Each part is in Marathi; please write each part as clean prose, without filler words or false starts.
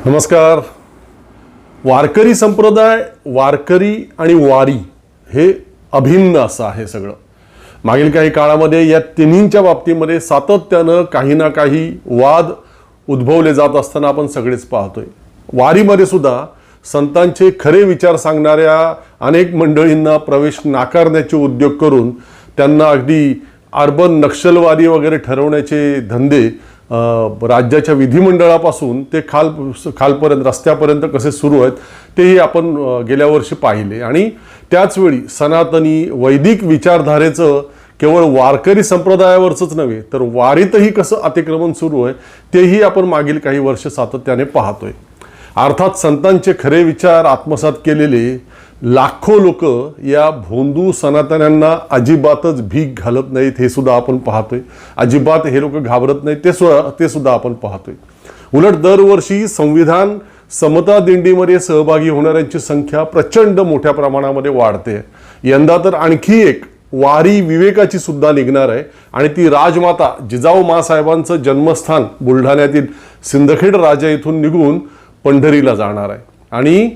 नमस्कार. वारकरी संप्रदाय, वारकरी आणि वारी हे अभिन्न असं आहे सगळं. मागील काही काळामध्ये या तिन्हींच्या बाबतीमध्ये सातत्यानं काही ना काही वाद उद्भवले जात असताना आपण सगळेच पाहतोय. वारीमध्ये सुद्धा संतांचे खरे विचार सांगणाऱ्या अनेक मंडळींना प्रवेश नाकारण्याचे उद्योग करून त्यांना अगदी अर्बन नक्षलवादी वगैरे ठरवण्याचे धंदे राज्याच्या विधिमंडळापासून ते खालपर्यंत रस्त्यापर्यंत कसे सुरू आहेत तेही आपण गेल्या वर्षी पाहिले. आणि त्याचवेळी सनातनी वैदिक विचारधारेचं केवळ वारकरी संप्रदायावरच नव्हे तर वारीतही कसं अतिक्रमण सुरू आहे तेही आपण मागील काही वर्ष सातत्याने पाहतोय. अर्थात संतांचे खरे विचार आत्मसात केलेले लाखो लोक या भोंदू सनातन्यांना अजिबातच भीक घालत नाहीत हे सुद्धा आपण पाहतोय. अजिबात हे लोक घाबरत नाहीत ते सुद्धा आपण पाहतोय. उलट दरवर्षी संविधान समता दिंडीमध्ये सहभागी होणाऱ्यांची संख्या प्रचंड मोठ्या प्रमाणामध्ये वाढते. यंदा तर आणखी एक वारी विवेकाची सुद्धा निघणार आहे आणि ती राजमाता जिजाऊ माँसाहेबांचं जन्मस्थान बुलढाण्यातील सिंदखेड राजा इथून निघून पंढरीला जाणार आहे. आणि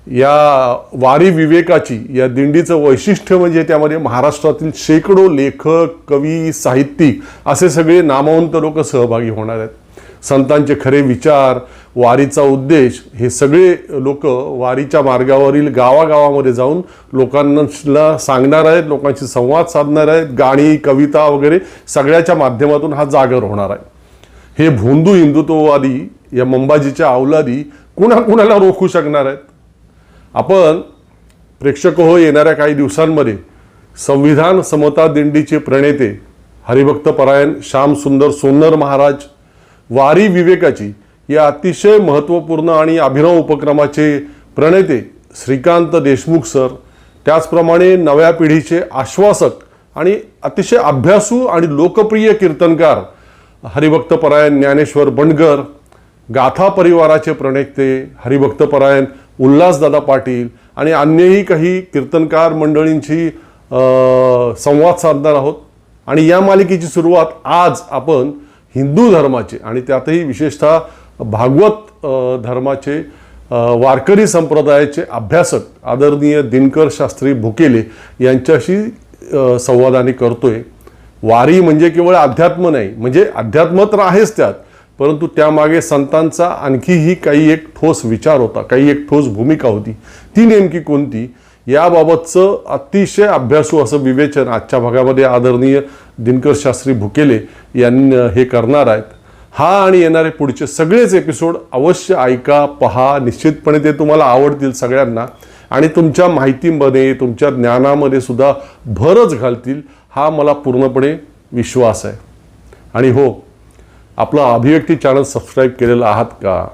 या वारी विवेकाची या दिंडीचं वैशिष्ट्य म्हणजे त्यामध्ये महाराष्ट्रातील शेकडो लेखक, कवी, साहित्यिक असे सगळे नामवंत लोक सहभागी होणार आहेत. संतांचे खरे विचार, वारीचा उद्देश हे सगळे लोक वारीच्या मार्गावरील गावागावामध्ये जाऊन लोकांना सांगणार आहेत, लोकांशी संवाद साधणार आहेत. गाणी, कविता वगैरे सगळ्याच्या माध्यमातून हा जागर होणार आहे. हे भोंदू हिंदुत्ववादी या मंबाजीच्या अवलादी कुणाला रोखू शकणार आहेत? आपण प्रेक्षक हो येणाऱ्या काही दिवसांमध्ये संविधान समता दिंडीचे प्रणेते हरिभक्त परायण श्याम सुंदर सोन्नर महाराज, वारी विवेकाची या अतिशय महत्त्वपूर्ण आणि अभिनव उपक्रमाचे प्रणेते श्रीकांत देशमुख सर, त्याचप्रमाणे नव्या पिढीचे आश्वासक आणि अतिशय अभ्यासू आणि लोकप्रिय कीर्तनकार हरिभक्त परायण ज्ञानेश्वर बंडगर, गाथा परिवाराचे प्रणेते हरिभक्त परायण उल्हासदादा पाटील आणि अन्यही काही कीर्तनकार मंडळींची संवाद साधणार आहोत. आणि या मालिकेची सुरुवात आज आपण हिंदू धर्माचे आणि त्यातही विशेषतः भागवत धर्माचे वारकरी संप्रदायाचे अभ्यासक आदरणीय दिनकर शास्त्री भुकेले यांच्याशी संवादाने करतोय. वारी म्हणजे केवळ अध्यात्म नाही, म्हणजे अध्यात्म तर आहेच त्यात, परंतु त्यामागे संतांचा आणखीही काही एक ठोस विचार होता, काही एक ठोस भूमिका होती. ती नेमकी कोणती याबाबतचं अतिशय अभ्यासू असं विवेचन आजच्या भागामध्ये आदरणीय दिनकर शास्त्री भुकेले यांनी हे करणार आहेत. हा आणि येणारे पुढचे सगळेच एपिसोड अवश्य ऐका, पहा. निश्चितपणे ते तुम्हाला आवडतील सगळ्यांना आणि तुमच्या माहितीमध्ये, तुमच्या ज्ञानामध्ये सुद्धा भरच घालतील हा मला पूर्णपणे विश्वास आहे. आणि हो, आपलं अभिव्यक्ती चॅनल सबस्क्राईब केलेलं आहात का?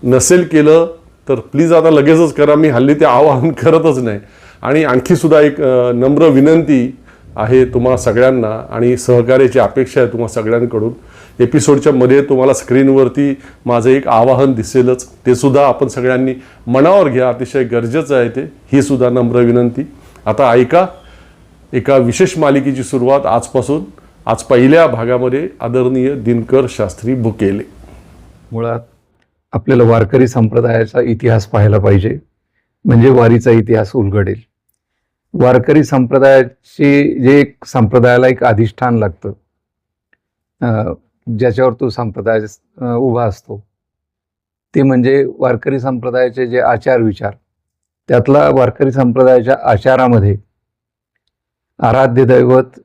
नसेल केलं तर प्लीज आता लगेचच करा. मी हल्ली ते आवाहन करतच नाही. आणि आणखी सुद्धा एक नम्र विनंती आहे तुम्हाला सगळ्यांना आणि सहकार्याची अपेक्षा आहे तुम्हाला सगळ्यांकडून. एपिसोडच्या मध्ये तुम्हाला स्क्रीनवरती माझं एक आवाहन दिसेलच, ते सुद्धा आपण सगळ्यांनी मनावर घ्या. अतिशय गरजेचं आहे ते, ही सुद्धा नम्र विनंती. आता ऐका एका विशेष मालिकेची सुरुवात आजपासून. आज पहिल्या भागामध्ये आदरणीय दिनकर शास्त्री भुकेले. मुळात आपल्याला वारकरी संप्रदायाचा इतिहास पाहायला पाहिजे, म्हणजे वारीचा इतिहास उलगडेल. वारकरी संप्रदायाची जे संप्रदायाला एक अधिष्ठान लागतं, ज्याच्यावर तो संप्रदाय उभा असतो, ते म्हणजे वारकरी संप्रदायाचे जे आचार विचार. त्यातला वारकरी संप्रदायाच्या आचारामध्ये आराध्य दैवत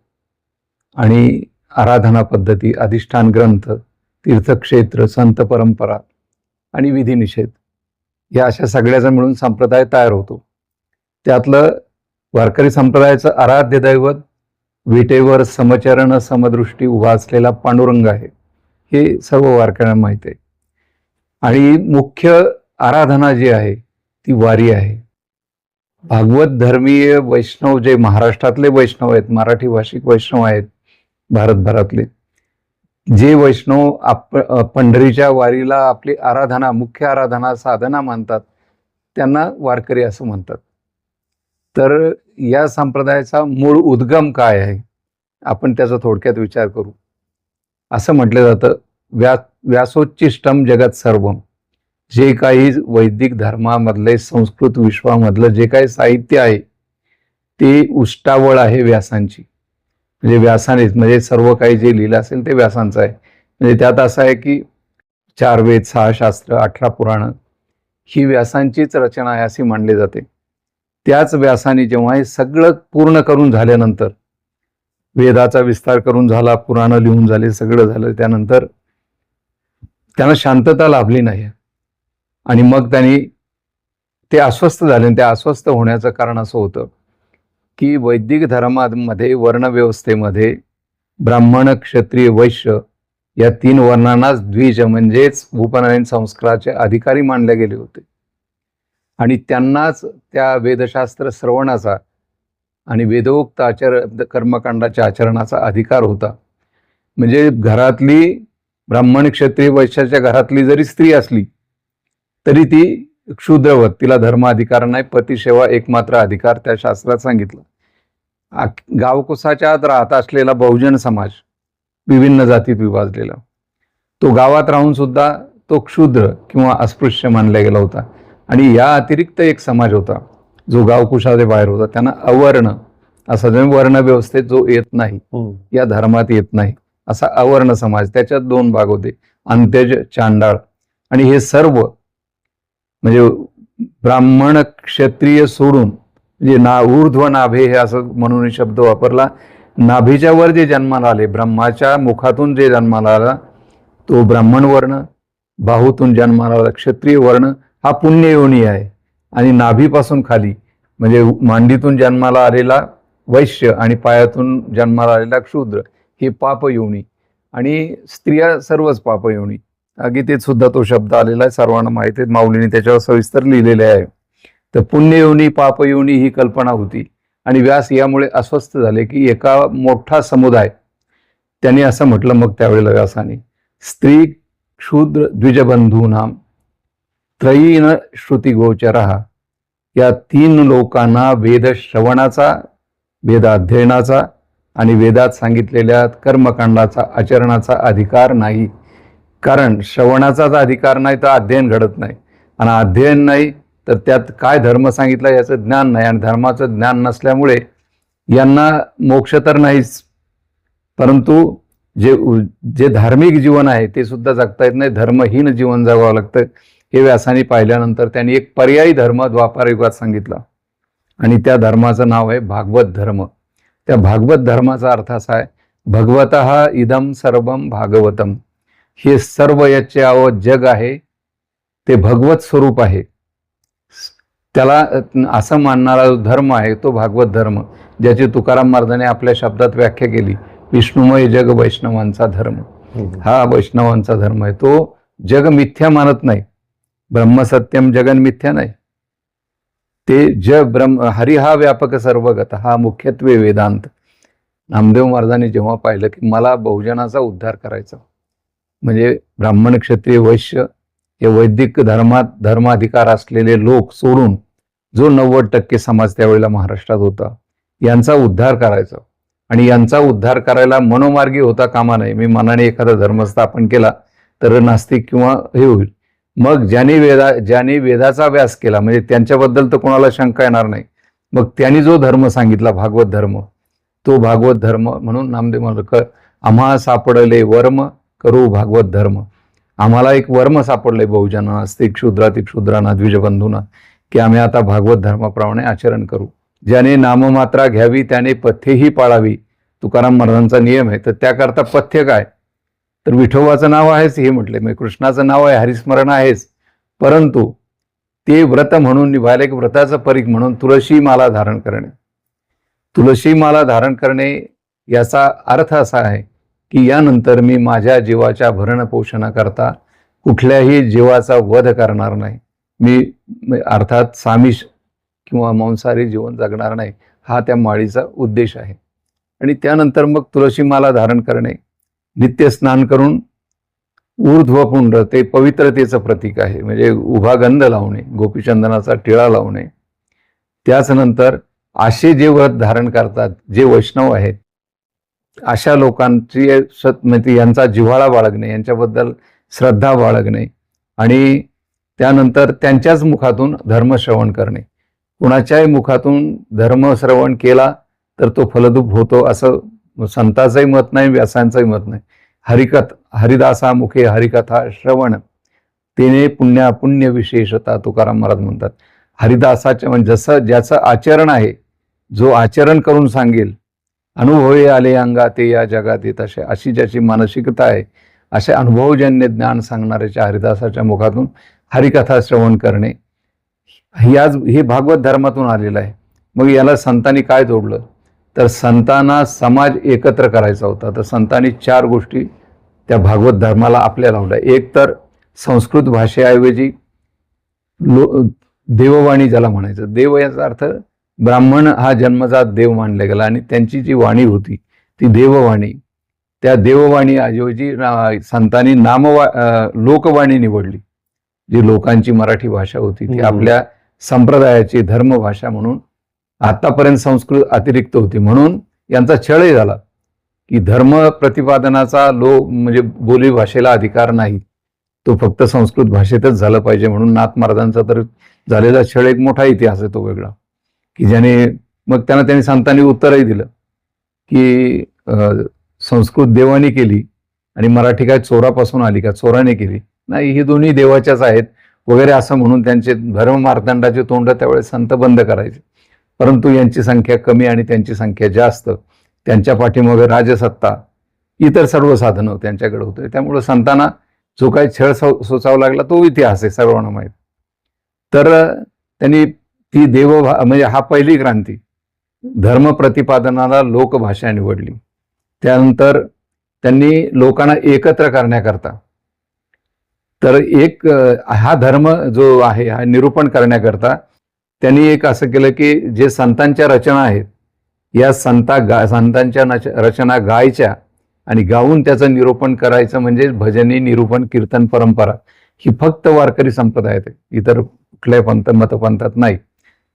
आणि आराधना पद्धती, अधिष्ठान ग्रंथ, तीर्थक्षेत्र, संत परंपरा आणि विधिनिषेध या अशा सगळ्याचा मिळून संप्रदाय तयार होतो. त्यातलं वारकरी संप्रदायाचं आराध्य दैवत विटेवर समचरण समदृष्टी उभा असलेला पांडुरंग आहे, हे सर्व वारकऱ्यांना माहीत आहे. आणि मुख्य आराधना जी आहे ती वारी आहे. भागवत धर्मीय वैष्णव जे महाराष्ट्रातले वैष्णव आहेत, मराठी भाषिक वैष्णव आहेत, भारतभरातले जे वैष्णव पंढरीच्या वारीला आपली आराधना, मुख्य आराधना, साधना मानतात, त्यांना वारकरी असं म्हणतात. तर या संप्रदायाचा मूळ उद्गम काय आहे आपण त्याचा थोडक्यात विचार करू. असं म्हटलं जातं, व्यासोच्चिष्टम जगत सर्वम, जे काही वैदिक धर्मामधले संस्कृत विश्वामधलं जे काही साहित्य आहे ते उष्टावळ आहे व्यासांची. म्हणजे व्यासानेच, म्हणजे सर्व काही जे लिहिलं असेल ते व्यासांचं आहे. म्हणजे त्यात असं आहे की 4 वेद, 6 शास्त्र, 18 पुराण ही व्यासांचीच रचना आहे अशी मानली जाते. त्याच व्यासाने जेव्हा हे सगळं पूर्ण करून झाल्यानंतर, वेदाचा विस्तार करून झाला, पुराणं लिहून झाले, सगळं झालं, त्यानंतर त्यांना शांतता लाभली नाही आणि मग त्यांनी ते अस्वस्थ झाले. त्या अस्वस्थ होण्याचं कारण असं होतं की वैदिक धर्मामध्ये वर्णव्यवस्थेमध्ये ब्राह्मण, क्षत्रिय, वैश्य या 3 वर्णांनाच द्विज म्हणजेच उपनयन संस्काराचे अधिकारी मानले गेले होते आणि त्यांनाच त्या वेदशास्त्र श्रवणाचा आणि वेदोक्त कर्मकांडाच्या आचरणाचा अधिकार होता. म्हणजे घरातली ब्राह्मण, क्षत्रिय, वैश्याच्या घरातली जरी स्त्री असली तरी ती क्षुद्रवत, तिला धर्म अधिकार नाही, पतिसेवा एकमात्र अधिकार त्या शास्त्रात सांगितलं. गावकुसाच्या आत राहत असलेला बहुजन समाज विभिन्न जातीत विभाजलेला, तो गावात राहून सुद्धा तो क्षुद्र किंवा अस्पृश्य मानला गेला होता. आणि या अतिरिक्त एक समाज होता जो गावकुशाच्या बाहेर होता, त्यांना अवर्ण असा, वर्ण व्यवस्थेत जो येत नाही, या धर्मात येत नाही असा अवर्ण समाज. त्याच्यात 2 भाग होते, अंत्यज, चांडाळ. आणि हे सर्व म्हणजे ब्राह्मण, क्षत्रिय सोडून म्हणजे ऊर्ध्व नाभे हे असं म्हणून शब्द वापरला. नाभीच्या वर जे जन्माला आले, ब्रह्माच्या मुखातून जे जन्माला आला तो ब्राह्मण वर्ण, बाहूतून जन्माला आला क्षत्रिय वर्ण हा पुण्ययोनी आहे. आणि नाभीपासून खाली म्हणजे मांडीतून जन्माला आलेला वैश्य आणि पायातून जन्माला आलेला क्षुद्र हे पापयोनी. आणि स्त्रिया सर्वच पापयोनी. गीतेत सुद्धा तो शब्द आलेला आहे, सर्वांना माहिती आहे, माऊलीने त्याच्यावर सविस्तर लिहिलेले आहे. तर पुण्ययोनी, पापयोनी ही कल्पना होती. आणि व्यास यामुळे अस्वस्थ झाले की एका मोठा समुदाय, त्यांनी असं म्हटलं मग त्यावेळेला व्यासाने, स्त्री क्षुद्र द्विजबंधूनाम त्रयीन श्रुतिगोचरः, या 3 लोकांना वेद श्रवणाचा, वेदाध्ययनाचा आणि वेदात सांगितलेल्या कर्मकांडाचा आचरणाचा अधिकार नाही. कारण श्रवणाचाच अधिकार नाही तर अध्ययन घडत नाही, आणि अध्ययन नाही तर त्यात काय धर्म सांगितला याचं ज्ञान नाही, आणि धर्माचं ज्ञान नसल्यामुळे यांना मोक्ष तर नाहीच, परंतु जे धार्मिक जीवन आहे ते सुद्धा जगता येत नाही, धर्महीन जीवन जगावं लागतं. हे व्यासाने पाहिल्यानंतर त्यांनी एक पर्यायी धर्म द्वापार युगात सांगितला आणि त्या धर्माचं नाव आहे भागवत धर्म. त्या भागवत धर्माचा अर्थ असा आहे, भगवतः इदम सर्वम भागवतम, हे सर्व याचे जग आहे ते भगवत स्वरूप आहे. त्याला असं मानणारा जो धर्म आहे तो भागवत धर्म, ज्याची तुकाराम महाराजांनी आपल्या शब्दात व्याख्या केली, विष्णुमय जग वैष्णवांचा धर्म. हा वैष्णवांचा धर्म आहे. तो जग मिथ्या मानत नाही, ब्रह्मसत्यम जगन मिथ्या नाही. ते हरी हा व्यापक सर्वगत, हा मुख्यत्वे वेदांत. नामदेव महाराजांनी जेव्हा पाहिलं की मला बहुजनाचा उद्धार करायचा, म्हणजे ब्राह्मण, क्षत्रिय, वैश्य हे वैदिक धर्मात धर्माधिकार असलेले लोक सोडून जो 90% समाज त्यावेळेला महाराष्ट्रात होता, यांचा उद्धार करायचा. आणि यांचा उद्धार करायला मनोमार्गी होता कामा नये. मी मनाने एखादा धर्म स्थापन केला तर नास्तिक किंवा हे होईल. मग ज्याने वेदाचा व्यास केला म्हणजे त्यांच्याबद्दल तर कोणाला शंका येणार नाही. मग त्यांनी जो धर्म सांगितला भागवत धर्म, तो भागवत धर्म म्हणून नामदेव म्हणतात, आम्हा सापडले वर्म करू भागवत धर्म. आम्हाला एक वर्म सापडले बहुजनांना, स्त्री क्षुद्राती क्षुद्रांना, द्विजबंधूंना, की आम्ही आता भागवत धर्माप्रमाणे आचरण करू. ज्याने नाममात्रा घ्यावी त्याने पथ्यही पाळावी, तुकाराम महाराजांचा नियम आहे. तर त्याकरता पथ्य काय, तर विठोबाचं नाव आहेच हे म्हटले, म्हणजे कृष्णाचं नाव आहे, हरिस्मरण आहेच, परंतु ते व्रत म्हणून निभायला एक व्रताचं परीख म्हणून तुळशी माला धारण करणे. तुळशी माला धारण करणे याचा अर्थ असा आहे की यानंतर मी माझ्या जीवाच्या भरण पोषणाकरता कुठल्याही जीवाचा वध करणार नाही. मी अर्थात सामिष किंवा मांसाहारी जीवन जगणार नाही, हा त्या माळीचा उद्देश आहे. आणि त्यानंतर मग तुळशी माला धारण करणे, नित्य स्नान करून ऊर्ध्वपुंड, ते पवित्रतेचं प्रतीक आहे, म्हणजे उभा गंध लावणे, गोपीचंदनाचा टिळा लावणे. त्याच नंतर असे जे व्रत धारण करतात जे वैष्णव आहेत अशा लोकांची यांचा जिव्हाळा बाळगणे, यांच्याबद्दल श्रद्धा बाळगणे आणि त्यानंतर त्यांच्याच मुखातून धर्मश्रवण करणे. कुणाच्याही मुखातून धर्मश्रवण केला तर तो फलद्रूप होतो असं संतांचंही मत नाही, व्यासांचंही मत नाही. हरिदासा मुखे हरिकथा श्रवण तेने पुण्य विशेषता तुकाराम महाराज म्हणतात. हरिदासाच्या म्हणजे जसं ज्याचं आचरण आहे, जो आचरण करून सांगेल, अनुभवे आले अंगा ते या जगात येत असे, अशी ज्याची मानसिकता आहे, असे अनुभवजन्य ज्ञान सांगणाऱ्याच्या हरिदासाच्या मुखातून हरिकथा श्रवण करणे हे भागवत धर्मातून आलेलं आहे. मग याला संतांनी काय जोडलं तर संतांना समाज एकत्र करायचा होता. तर संतांनी 4 गोष्टी त्या भागवत धर्माला आपल्या लावल्या. एक तर संस्कृत भाषेऐवजी देववाणी ज्याला म्हणायचं, देव याचा अर्थ ब्राह्मण हा जन्मजात देव मानला गेला आणि त्यांची जी वाणी होती ती देववाणी. त्या देववाणी ऐवजी संतांनी लोकवाणी निवडली, जी लोकांची मराठी भाषा होती ती आपल्या संप्रदायाची धर्मभाषा म्हणून. आतापर्यंत संस्कृत अतिरिक्त होती म्हणून यांचा छळही झाला की धर्म प्रतिपादनाचा म्हणजे बोली भाषेला अधिकार नाही, तो फक्त संस्कृत भाषेतच झालं पाहिजे म्हणून नाथ महाराजांचा तर झालेला छळ एक मोठा इतिहास आहे तो वेगळा, की ज्याने मग त्यांनी संतांनी उत्तरही दिलं की संस्कृत देवानी केली आणि मराठी काय चोरापासून आली का, चोराने केली नाही, ही दोन्ही देवाच्याच आहेत वगैरे असं म्हणून त्यांचे धर्म मार्तंडाचे तोंड त्यावेळेस संत बंद करायचे. परंतु यांची संख्या कमी आणि त्यांची संख्या जास्त, त्यांच्या पाठीमागे राजसत्ता, इतर सर्व साधनं त्यांच्याकडे होते. त्यामुळे संतांना जो काही छळ सोचावा लागला तो इतिहास आहे सर्वांना माहीत. तर त्यांनी ती म्हणजे हा पहिली क्रांती, धर्म प्रतिपादनाला लोकभाषा निवडली. त्यानंतर त्यांनी लोकांना एकत्र करण्याकरता, तर हा धर्म जो आहे हा निरूपण करण्याकरता त्यांनी एक असं केलं की जे संतांच्या रचना आहेत या संतांच्या रचना गायच्या आणि गाऊन त्याचं निरूपण करायचं, म्हणजे भजनी निरूपण कीर्तन परंपरा ही फक्त वारकरी संप्रदायात आहे, इतर कुठल्याही मतपंथात नाही.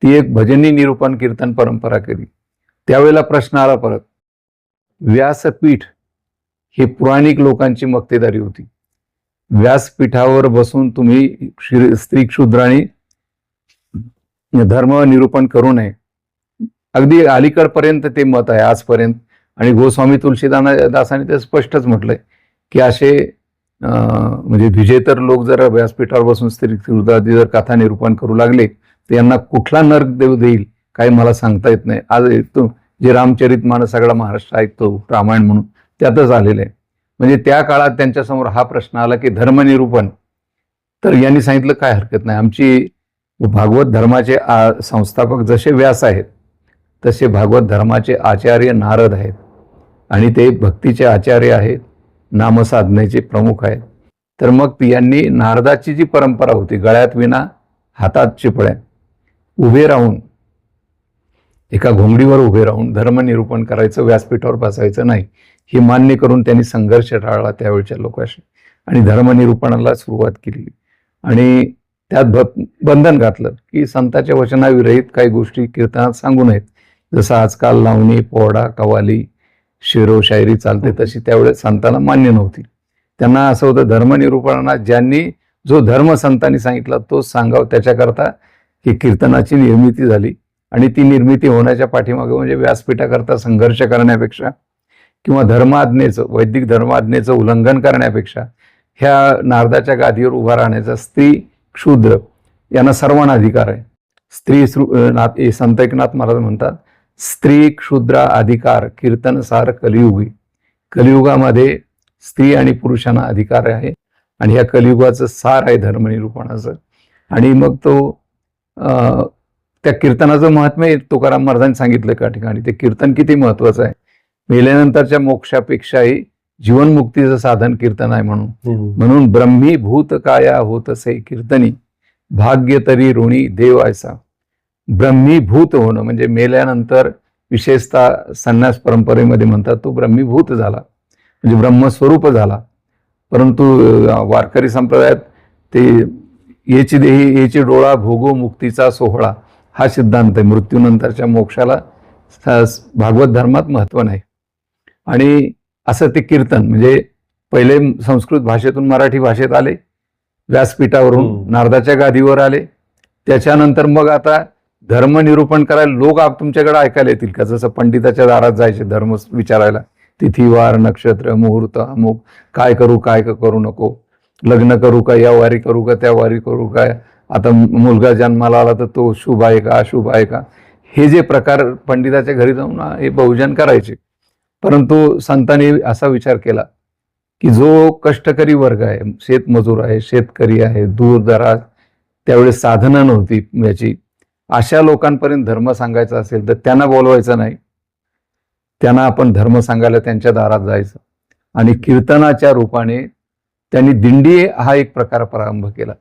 ती एक भजनी निरूपण कीर्तन परंपरा केली. त्यावेळेला प्रश्न आला परत, व्यासपीठ ही पुराणिक लोकांची मक्तेदारी होती. व्यासपीठावर बसून तुम्ही स्त्री क्षुद्रांनी धर्म निरूपण करू नये. अगदी अलीकडपर्यंत ते मत आहे आजपर्यंत. आणि गोस्वामी तुलसीदासांनी ते स्पष्टच म्हटलंय की असे म्हणजे विजेतर लोक जर व्यासपीठावर बसून स्त्री क्षुद्रादी जर कथा निरूपण करू लागले तर यांना कुठला नरक देव देईल काही मला सांगता येत नाही. आज जे रामचरित मानस सगळा महाराष्ट्र ऐकतो रामायण म्हणून त्यातच आलेलं आहे. म्हणजे त्या काळात त्यांच्यासमोर हा प्रश्न आला की धर्मनिरूपण, तर यांनी सांगितलं काय हरकत नाही, आमची भागवत धर्माचे संस्थापक जसे व्यास आहेत तसे भागवत धर्माचे आचार्य नारद आहेत आणि ते भक्तीचे आचार्य आहेत, नामसाधनेचे प्रमुख आहेत. तर मग यांनी नारदाची जी परंपरा होती, गळ्यात विणा हातात चिपळ्या, उभे राहून एका घोंगडीवर उभे राहून धर्मनिरूपण करायचं, व्यासपीठावर बसायचं नाही, हे मान्य करून त्यांनी संघर्ष टाळला त्यावेळच्या लोकांशी आणि धर्मनिरूपणाला सुरुवात केली. आणि त्यात बंधन घातलं की संतांच्या वचनाविरहित काही गोष्टी कीर्तनात सांगू नयेत. जसं आजकाल लावणी, पोवाडा, कवाली, शेरो शायरी चालते तशी त्यावेळेस संतांना मान्य नव्हती. त्यांना असं होतं धर्मनिरूपणाला ज्यांनी जो धर्म संतांनी सांगितला तो सांगावं, त्याच्याकरता ही कीर्तनाची निर्मिती झाली. आणि ती निर्मिती होण्याच्या पाठीमागे म्हणजे व्यासपीठाकरता संघर्ष करण्यापेक्षा किंवा धर्माज्ञेचं, वैदिक धर्माज्ञेचं उल्लंघन करण्यापेक्षा ह्या नारदाच्या गादीवर उभा राहण्याचा स्त्री क्षुद्र यांना सर्वांना अधिकार आहे. संत एकनाथ महाराज म्हणतात, स्त्री क्षुद्र अधिकार कीर्तन सार कलियुगी. कलियुगामध्ये स्त्री आणि पुरुषांना अधिकार आहे आणि ह्या कलियुगाचं सार आहे धर्मनिरूपणाचं. आणि मग तो त्या कीर्तनाचं महात्म्य तुकाराम महाराजांनी सांगितलं एका ठिकाणी. ते कीर्तन किती महत्वाचं आहे, मेल्यानंतरच्या मोक्षापेक्षाही जीवनमुक्तीचं साधन कीर्तन आहे म्हणून ब्रह्मीभूत काया होतसे कीर्तनी भाग्य तरी ऋणी देव ऐसा. ब्रह्मीभूत होणं म्हणजे मेल्यानंतर विशेषतः संन्यास परंपरेमध्ये म्हणतात तो ब्रह्मीभूत झाला म्हणजे ब्रह्मस्वरूप झाला. परंतु वारकरी संप्रदायात ते येची देही येची डोळा भोगो मुक्तीचा सोहळा हा सिद्धांत आहे. मृत्यूनंतरच्या मोक्षाला भागवत धर्मात महत्व नाही. आणि असं ते कीर्तन म्हणजे पहिले संस्कृत भाषेतून मराठी भाषेत आले, व्यासपीठावरून नारदाच्या गादीवर आले. त्याच्यानंतर मग आता धर्मनिरूपण करायला लोक तुमच्याकडे ऐकायला येतील का? जसं पंडिताच्या दारात जायचे धर्म विचारायला, तिथी वार नक्षत्र मुहूर्त अमुक, काय करू काय करू नको, लग्न करू का, या वारी करू का, त्या वारी करू का, आता मुलगा जन्माला आला तर तो शुभ आहे का अशुभ आहे का, हे जे प्रकार पंडिताच्या घरी जाऊन हे बहुजन करायचे. परंतु संतांनी असा विचार केला की जो कष्टकरी वर्ग आहे, शेतमजूर आहे, शेतकरी आहे, दूरदराज, त्यावेळेस साधनं नव्हती याची, अशा लोकांपर्यंत धर्म सांगायचा असेल तर त्यांना बोलवायचं नाही, त्यांना आपण धर्म सांगायला त्यांच्या दारात जायचं. आणि कीर्तनाच्या रूपाने त्यांनी दिंडी हा एक प्रकार प्रारंभ केला.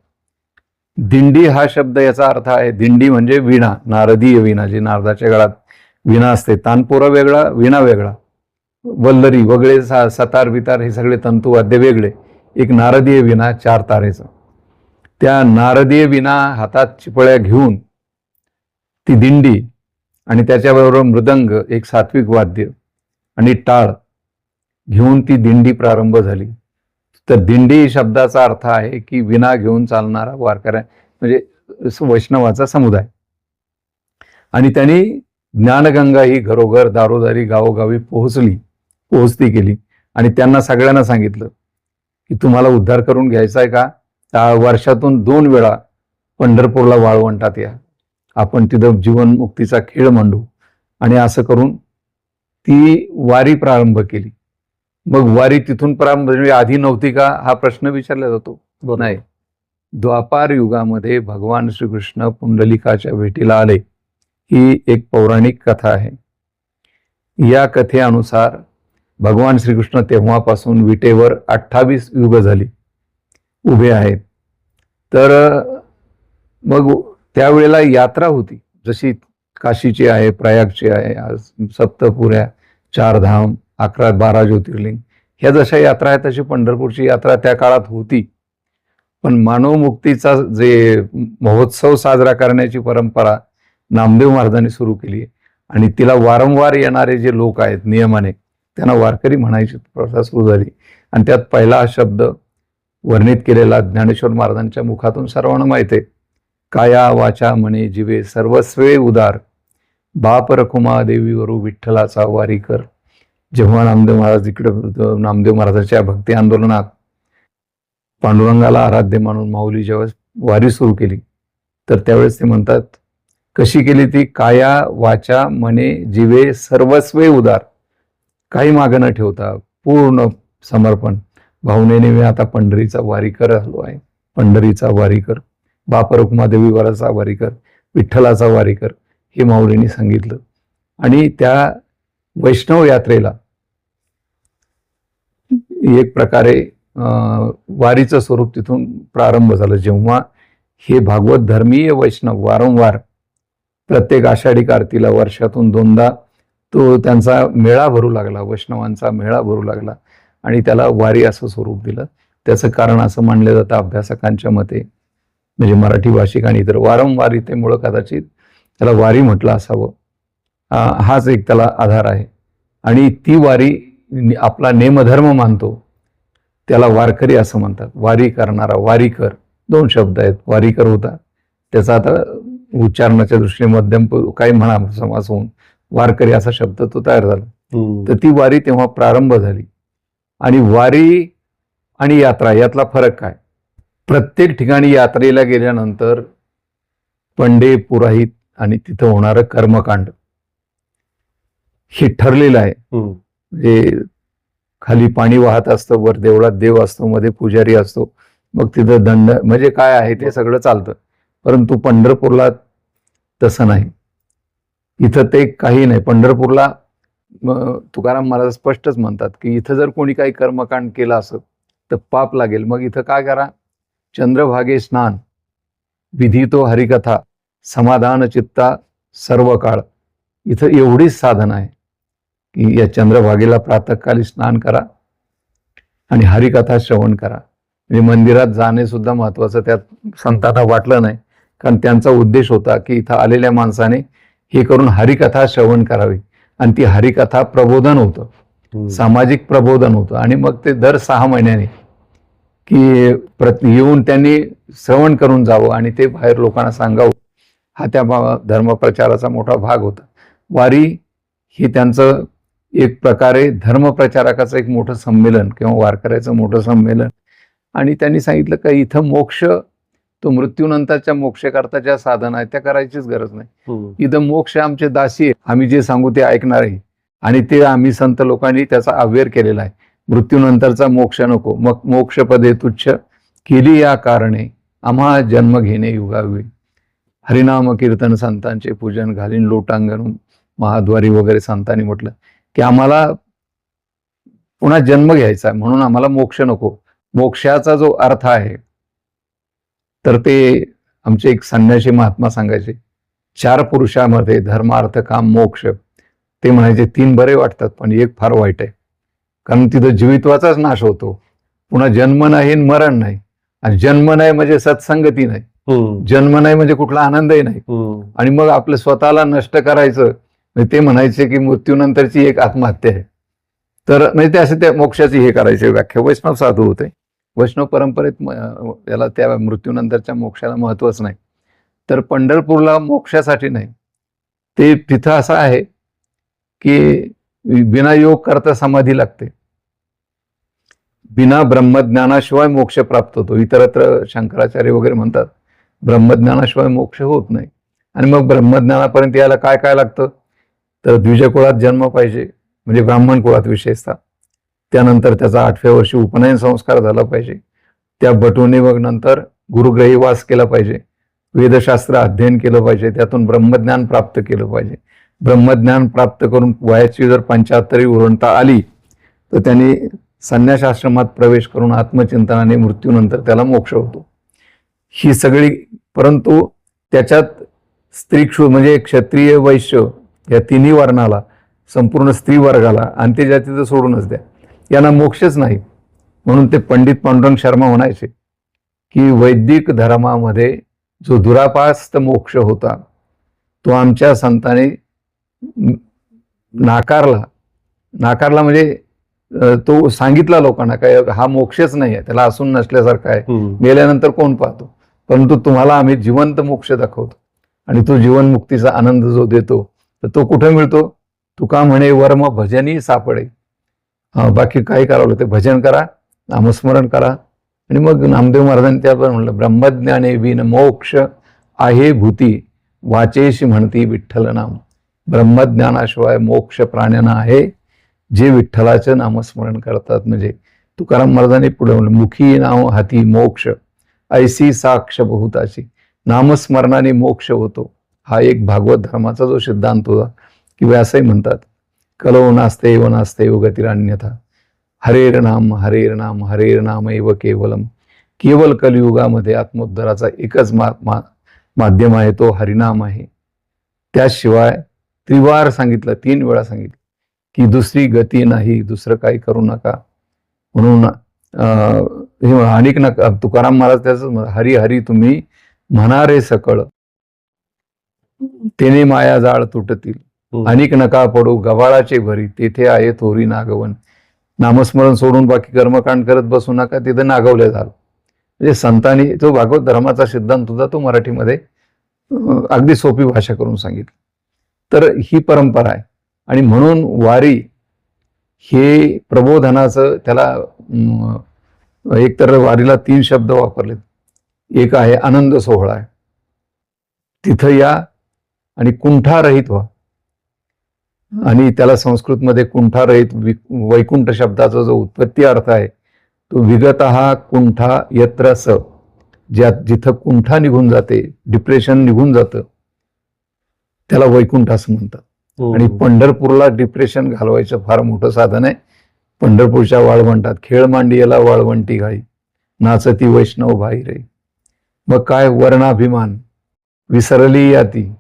दिंडी हा शब्द याचा अर्थ आहे, दिंडी म्हणजे वीणा, नारदीय वीणा, जी नारदाच्या गळात वीणा असते. तानपुरा वेगळा, वीणा वेगळा, वल्लरी वगळे, सतार बितार हे सगळे तंतुवाद्य वेगळे, एक नारदीय वीणा 4 तारेचं. त्या नारदीय वीणा हातात चिपळ्या घेऊन ती दिंडी, आणि त्याच्याबरोबर मृदंग, एक सात्विक वाद्य, आणि टाळ घेऊन ती दिंडी प्रारंभ झाली. तर दिंडी शब्दाचा अर्थ आहे की विना घेऊन चालणारा वारकऱ्या, म्हणजे वैष्णवाचा समुदाय. आणि त्यांनी ज्ञानगंगा ही घरोघर दारोदारी गावोगावी पोहोचती केली. आणि त्यांना सगळ्यांना सांगितलं की तुम्हाला उद्धार करून घ्यायचा आहे का, वर्षातून 2 वेळा पंढरपूरला वाळवंटात या, आपण तिथं जीवनमुक्तीचा खेळ मांडू. आणि असं करून ती वारी प्रारंभ केली. मग वारी तिथून प्रारंभ झाली, आधी नव्हती का हा प्रश्न विचारला जातो. नाही, द्वापार युगामध्ये भगवान श्रीकृष्ण पुंडलिकाच्या भेटीला आले, ही एक पौराणिक कथा आहे. या कथेनुसार भगवान श्रीकृष्ण तेव्हापासून विटेवर 28 युग झाली उभे आहेत. तर मग त्यावेळेला यात्रा होती, जशी काशीची आहे, प्रयागची आहे, सप्तपुऱ्या, 4 धाम, 11-12 ज्योतिर्लिंग, ह्या जशा यात्रा आहेत तशी पंढरपूरची यात्रा त्या काळात होती. पण मानवमुक्तीचा जे महोत्सव साजरा करण्याची परंपरा नामदेव महाराजांनी सुरू केली, आणि तिला वारंवार येणारे जे लोक आहेत नियमाने, त्यांना वारकरी म्हणायची प्रथा सुरू झाली. आणि त्यात पहिला शब्द वर्णित केलेला ज्ञानेश्वर महाराजांच्या मुखातून सर्वांना माहिती आहे, काया वाचा मने जीवे सर्वस्वे उदार, बाप रखुमा देवीवरू विठ्ठलाचा वारी कर. जेव्हा नामदेव महाराज इकडं नामदेव महाराजांच्या भक्ती आंदोलनात पांडुरंगाला आराध्य मानून माऊली जेव्हा वारी सुरू केली, तर त्यावेळेस ते म्हणतात, कशी केली ती, काया वाचा मने जीवे सर्वस्वे उदार, काही मागं न ठेवता पूर्ण समर्पण भावनेने मी आता पंढरीचा वारी कर आलो आहे, पंढरीचा वारी कर, बाप रखुमादेवी वराचा वारी कर, विठ्ठलाचा वारी कर, हे माऊलींनी सांगितलं. आणि त्या वैष्णव यात्रेला एक प्रकारे वारीचं स्वरूप तिथून प्रारंभ झालं. जेव्हा हे भागवत धर्मीय वैष्णव वारंवार प्रत्येक आषाढी कार्तीला वर्षातून 2दा तो त्यांचा मेळा भरू लागला, वैष्णवांचा मेळा भरू लागला, आणि त्याला वारी असं स्वरूप दिलं. त्याचं कारण असं मानलं जातं अभ्यासकांच्या मते, म्हणजे मराठी भाषिक आणि इतर, वारंवारितेमुळं कदाचित त्याला वारी म्हटलं असावं, हाच एक त्याला आधार आहे. आणि ती वारी आपला नेमधर्म मानतो त्याला वारकरी असं म्हणतात. वारी करणारा, वारीकर 2 शब्द आहेत. वारीकर होता, त्याचा आता उच्चारणाच्या दृष्टीने मध्यम काही म्हणा समास होऊन वारकरी असा शब्द तो तयार झाला. तर ती वारी तेव्हा प्रारंभ झाली. आणि वारी आणि यात्रा यातला फरक काय, प्रत्येक ठिकाणी यात्रेला गेल्यानंतर पंडे, पुरोहित आणि तिथं होणारं कर्मकांड हे ठरलेलं आहे. म्हणजे खाली पाणी वाहत असतं, वर देवळात देव असतो, मध्ये पुजारी असतो, मग तिथं दंड, म्हणजे काय आहे ते सगळं चालतं. परंतु पंढरपूरला तसं नाही, इथं ते काही नाही. पंढरपूरला तुकाराम महाराज स्पष्टच म्हणतात की इथं जर कोणी काही कर्मकांड केलं असं तर पाप लागेल. मग इथं काय करा, चंद्रभागे स्नान, विधितो हरिकथा, समाधान चित्ता सर्व काळ. इथं एवढीच साधन आहे की या चंद्रभागेला प्रातःकाली स्नान करा आणि हरिकथा श्रवण करा. म्हणजे मंदिरात जाणे सुद्धा महत्वाचं त्यात संतांना वाटलं नाही, कारण त्यांचा उद्देश होता की इथं आलेल्या माणसाने हे करून हरिकथा श्रवण करावी. आणि ती हरिकथा प्रबोधन होतं, सामाजिक प्रबोधन होतं. आणि मग ते दर 6 महिन्याने की येऊन त्यांनी श्रवण करून जावं आणि ते बाहेर लोकांना सांगावं, हा त्या धर्मप्रचाराचा मोठा भाग होता. वारी ही त्यांचं एक प्रकारे धर्मप्रचारकाचं एक मोठं संमेलन किंवा वारकऱ्याचं मोठं संमेलन. आणि त्यांनी सांगितलं का इथं मोक्ष, तो मृत्यूनंतरच्या मोक्षकरता ज्या साधना आहेत त्या करायचीच गरज नाही. इथं मोक्ष आमचे दासी आहे, आम्ही जे सांगू ते ऐकणार आहे. आणि ते आम्ही संत लोकांनी त्याचा अवेअर केलेला आहे. मृत्यूनंतरचा मोक्ष नको, मग मोक्षपदे तुच्छ केली या कारणे आम्हा जन्म घेणे युगावी. हरिनाम कीर्तन संतांचे पूजन घालीन लोटांगण महाद्वारी वगैरे संतांनी म्हटलं की आम्हाला पुन्हा जन्म घ्यायचा आहे, म्हणून आम्हाला मोक्ष नको. मोक्षाचा जो अर्थ आहे तर ते आमचे एक संन्यासी महात्मा सांगायचे, 4 पुरुषामध्ये धर्म अर्थ काम मोक्ष, ते म्हणायचे 3 बरे वाटतात पण एक फार वाईट आहे. कारण तिथं जीवित्वाचाच नाश होतो, पुन्हा जन्म नाही मरण नाही. आणि जन्म नाही म्हणजे सत्संगती नाही, जन्म नाही म्हणजे कुठला आनंदही नाही. आणि मग आपलं स्वतःला नष्ट करायचं, ते म्हणायचे की मृत्यूनंतरची एक आत्महत्या आहे. तर म्हणजे ते असे त्या मोक्षाची हे करायचे व्याख्या. वैष्णव साधू होते, वैष्णव परंपरेत याला त्या मृत्यूनंतरच्या मोक्षाला महत्वच नाही. तर पंढरपूरला मोक्षासाठी नाही, ते तिथं असं आहे की बिना योग करता समाधी लागते, बिना ब्रह्मज्ञानाशिवाय मोक्ष प्राप्त होतो. इतरत्र शंकराचार्य वगैरे म्हणतात ब्रह्मज्ञानाशिवाय मोक्ष होत नाही. आणि मग ब्रह्मज्ञानापर्यंत यायला काय काय लागतं, तर द्विज कुळात जन्म पाहिजे, म्हणजे ब्राह्मण कुळात विशेषतः. त्यानंतर त्याचा 8व्या वर्षी उपनयन संस्कार झाला पाहिजे. त्या बटूने मग नंतर गुरुग्रही वास केला पाहिजे, वेदशास्त्र अध्ययन केलं पाहिजे, त्यातून ब्रह्मज्ञान प्राप्त केलं पाहिजे. ब्रह्मज्ञान प्राप्त करून वयाची जर 75 उरणता आली तर त्यांनी संन्यासाश्रमात प्रवेश करून आत्मचिंतनाने मृत्यूनंतर त्याला मोक्ष होतो. ही सगळी, परंतु त्याच्यात स्त्री म्हणजे क्षत्रिय वैश्य या तिन्ही वर्णाला, संपूर्ण स्त्री वर्गाला आणि ते जातीचं सोडूनच द्या, यांना मोक्षच नाही. म्हणून ते पंडित पांडुरंग शर्मा म्हणायचे की वैदिक धर्मामध्ये जो दुरापास्त मोक्ष होता तो आमच्या संतांनी नाकारला म्हणजे तो सांगितला लोकांना काय हा मोक्षच नाही आहे, त्याला असून नसल्यासारखा आहे, मेल्यानंतर कोण पाहतो, परंतु तुम्हाला आम्ही जिवंत मोक्ष दाखवतो. आणि तो जीवनमुक्तीचा आनंद जो देतो तर तो कुठे मिळतो, तुका म्हणे वर्म भजनी सापडे. बाकी काय करावं ते भजन करा, नामस्मरण करा. आणि मग नामदेव महाराजांनी त्यावर म्हणलं, ब्रह्मज्ञाने बिन मोक्ष आहे भूती, वाचेशी म्हणती विठ्ठल नाम. ब्रह्मज्ञानाशिवाय मोक्ष प्राण्यांना आहे जे विठ्ठलाचं नामस्मरण करतात. म्हणजे तुकाराम महाराजांनी पुढे म्हणलं, मुखी नाव हाती मोक्ष ऐसी साक्ष बहुताची. नामस्मरणाने मोक्ष होतो, हा एक भागवत धर्माचा जो सिद्धांत होता. किंवा असंही म्हणतात, कलो नास्ते व नास्ते गतिरन्यथा, हरेर नाम हरेर नाम हरेर नाम एव केवलम. केवळ कलियुगामध्ये आत्मोद्धाराचा एकच माध्यम आहे, तो हरिनाम आहे. त्याशिवाय त्रिवार सांगितलं, 3 वेळा सांगितलं की दुसरी गती नाही, दुसरं काही करू नका. म्हणून अनेक नका, तुकाराम महाराज त्याच हरी हरी तुम्ही म्हणारे सकळ, तेने माया जाळ तुटतील. अनेक नका पडू गव्हाळाचे भरी, तेथे आहे थोरी नागवन. नामस्मरण सोडून बाकी कर्मकांड करत बसू नका, तिथं नागवले झालं. म्हणजे संतांनी जो भागवत धर्माचा सिद्धांत होता तो मराठीमध्ये अगदी सोपी भाषा करून सांगितलं. तर ही परंपरा आहे. आणि म्हणून वारी हे प्रबोधनाचं, त्याला एकतर वारीला 3 शब्द वापरलेत. एक आहे आनंद सोहळा आहे, तिथं या आणि कुंठारहित व्हा. आणि त्याला संस्कृतमध्ये कुंठारहित, वैकुंठ शब्दाचा जो उत्पत्ती अर्थ आहे तो विगतः कुंठा यत्र स, जिथं कुंठा निघून जाते, डिप्रेशन निघून जातं, त्याला वैकुंठ असं म्हणतात. आणि पंढरपूरला डिप्रेशन घालवायचं फार मोठं साधन आहे. पंढरपूरच्या वाळवंटात खेळ मांडियेला वाळवंटी घाई, नाचती वैष्णव भाई रे. मग काय वर्णाभिमान विसरली याती,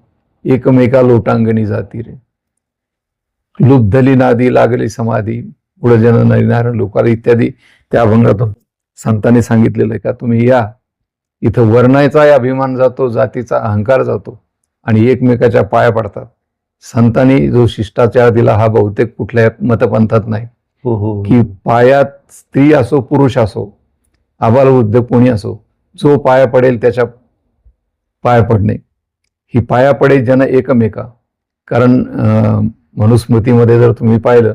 एकमेका लोटांगणी जाती रे. लुब्धली नादी लागली समाधी, पुढजन नरिनारायण लोकाला इत्यादी त्या अभंगातून संतांनी सांगितलेलं आहे का तुम्ही या, इथं वर्णाचा अभिमान जातो, जातीचा अहंकार जातो आणि एकमेकाच्या पाया पडतात. संतांनी जो शिष्टाचार दिला हा बहुतेक कुठल्या मतपंथात नाही, की पायात स्त्री असो पुरुष असो आबालवृद्ध कोणी असो, जो पाया पडेल त्याच्या पाया पडणे, ही पाया पडे जन एकमेका. कारण मनुस्मृतीमध्ये जर तुम्ही पाहिलं